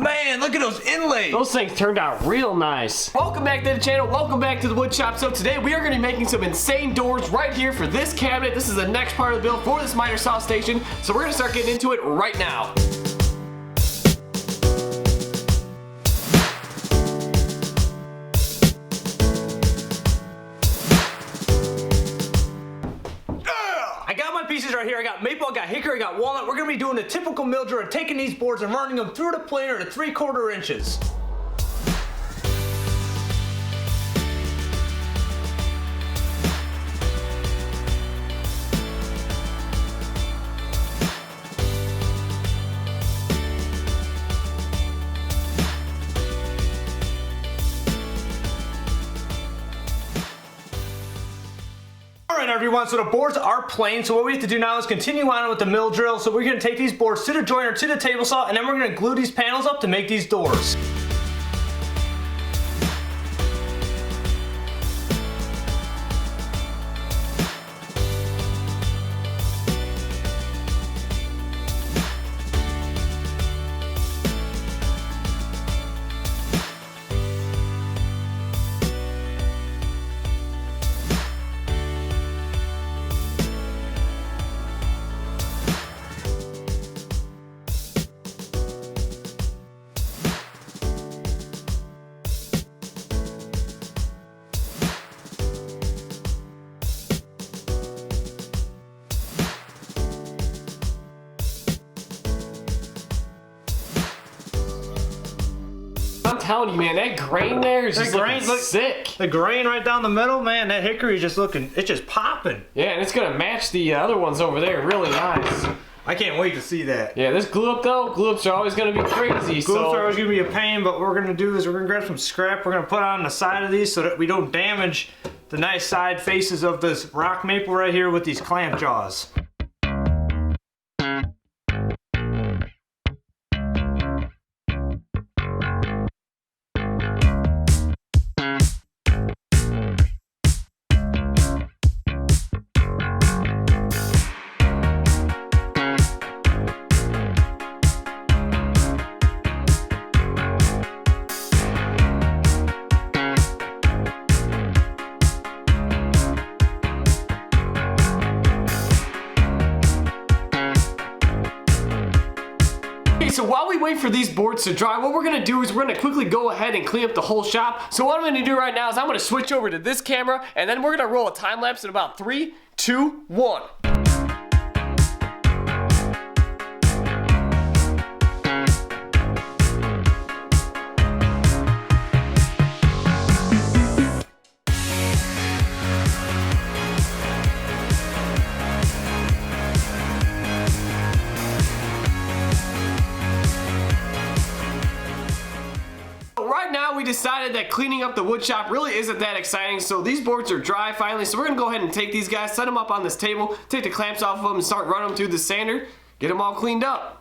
Man, look at those inlays. Those things turned out real nice. Welcome back to the channel. Welcome back to the wood shop. So today we are going to be making some insane doors right here for this cabinet. This is the next part of the build for this miter saw station. So we're going to start getting into it right now. Pieces right here. I got maple, I got hickory, I got walnut. We're gonna be doing the typical mill drill, taking these boards and running them through the planer to 3/4 inches. Alright everyone, so the boards are plain, so what we have to do now is continue on with the mill drill. So we're going to take these boards to the joiner, to the table saw, and then we're going to glue these panels up to make these doors. I'm telling you, man, that grain there is just looking sick. The grain right down the middle, man, that hickory is just looking, it's just popping. Yeah, and it's gonna match the other ones over there really nice. I can't wait to see that. Yeah, this glue up though, glue ups are always gonna be crazy. Glue ups are always gonna be a pain, but what we're gonna do is we're gonna grab some scrap, we're gonna put on the side of these so that we don't damage the nice side faces of this rock maple right here with these clamp jaws. So while we wait for these boards to dry, what we're gonna do is we're gonna quickly go ahead and clean up the whole shop. So what I'm gonna do right now is I'm gonna switch over to this camera and then we're gonna roll a time lapse in about 3, 2, 1. Right now we decided that cleaning up the wood shop really isn't that exciting, so these boards are dry finally, so we're gonna go ahead and take these guys, set them up on this table, take the clamps off of them and start running them through the sander, get them all cleaned up.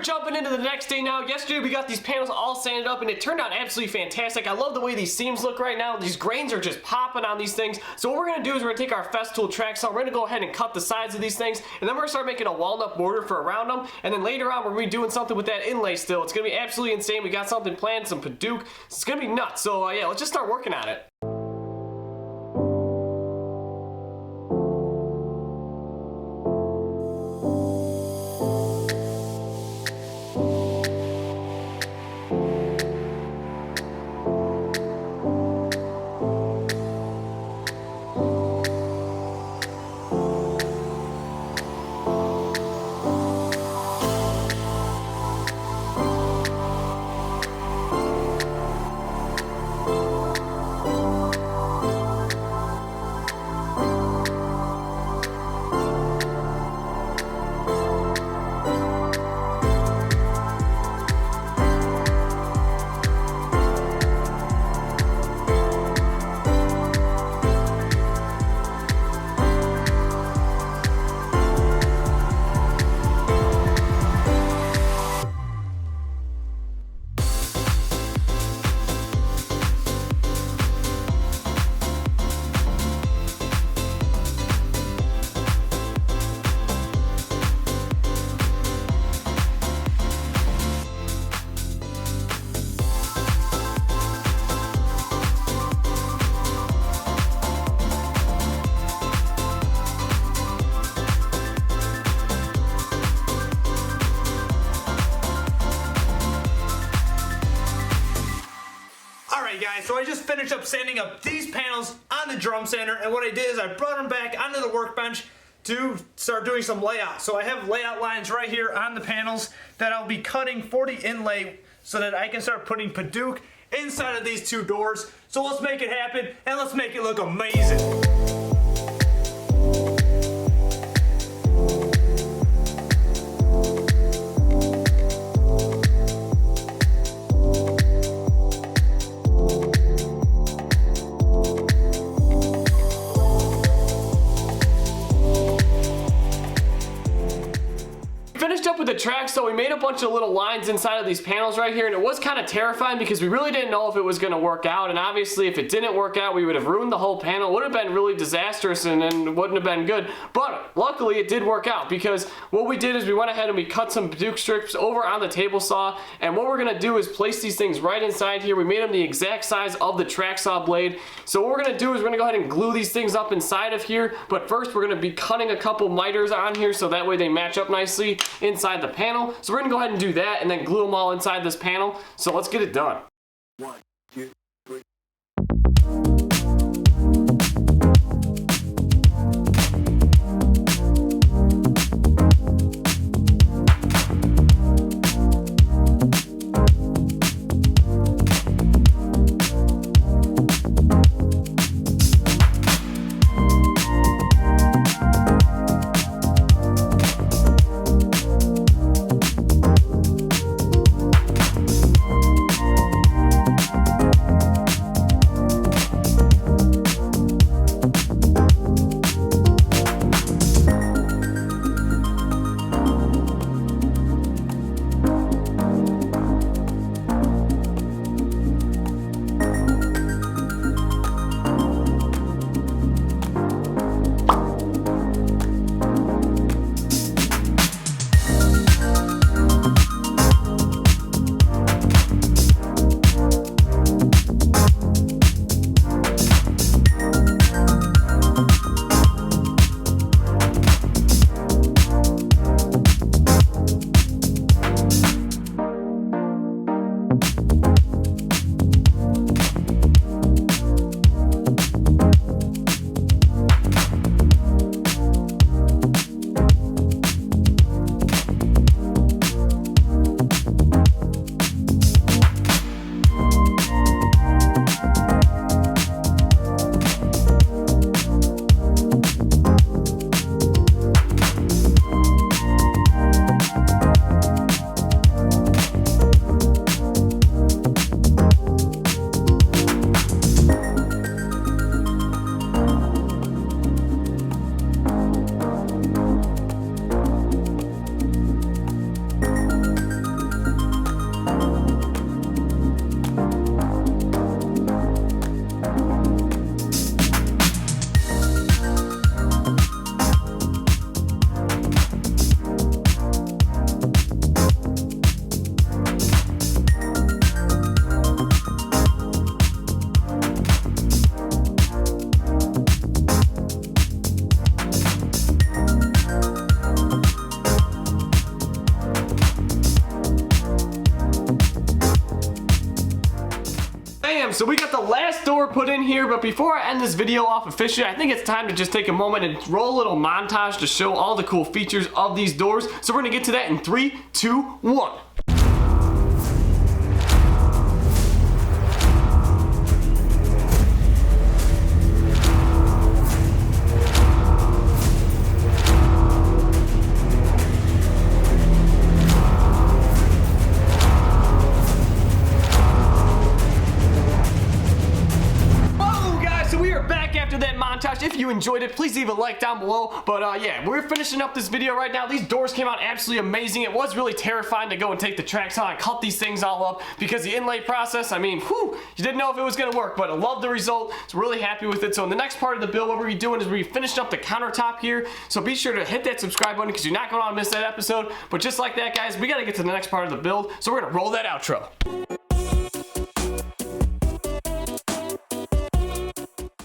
Jumping into the next day now. Yesterday we got these panels all sanded up and it turned out absolutely fantastic. I love the way these seams look right now. These grains are just popping on these things. So what we're gonna do is we're gonna take our Festool TrackSaw, we're gonna go ahead and cut the sides of these things, and then we're gonna start making a walnut border for around them, and then later on we're gonna be doing something with that inlay still. It's gonna be absolutely insane. We got something planned, some Paduke. It's gonna be nuts. So yeah, let's just start working on it. so I just finished up sanding up these panels on the drum sander, and what I did is I brought them back onto the workbench to start doing some layout. So I have layout lines right here on the panels that I'll be cutting for the inlay so that I can start putting Paduk inside of these two doors. So let's make it happen and let's make it look amazing. Up with the TrackSaw, we made a bunch of little lines inside of these panels right here, and it was kind of terrifying because we really didn't know if it was going to work out, and obviously if it didn't work out we would have ruined the whole panel. It would have been really disastrous and wouldn't have been good, but luckily it did work out because what we did is we went ahead and we cut some Paduk strips over on the table saw, and what we're going to do is place these things right inside here. We made them the exact size of the TrackSaw blade, so what we're going to do is we're going to go ahead and glue these things up inside of here, but first we're going to be cutting a couple miters on here so that way they match up nicely inside the panel. So we're gonna go ahead and do that and then glue them all inside this panel. So let's get it done. 1, 2, 3. So we got the last door put in here, but before I end this video off officially, I think it's time to just take a moment and roll a little montage to show all the cool features of these doors. So we're gonna get to that in 3, 2, 1. If you enjoyed it, please leave a like down below. But yeah, we're finishing up this video right now. These doors came out absolutely amazing. It was really terrifying to go and take the TrackSaw and cut these things all up because the inlay process, I mean, whew, you didn't know if it was gonna work, but I love the result. So really happy with it. So in the next part of the build, what we're doing is we're finishing up the countertop here. So be sure to hit that subscribe button because you're not gonna wanna miss that episode. But just like that, guys, we gotta get to the next part of the build. So we're gonna roll that outro.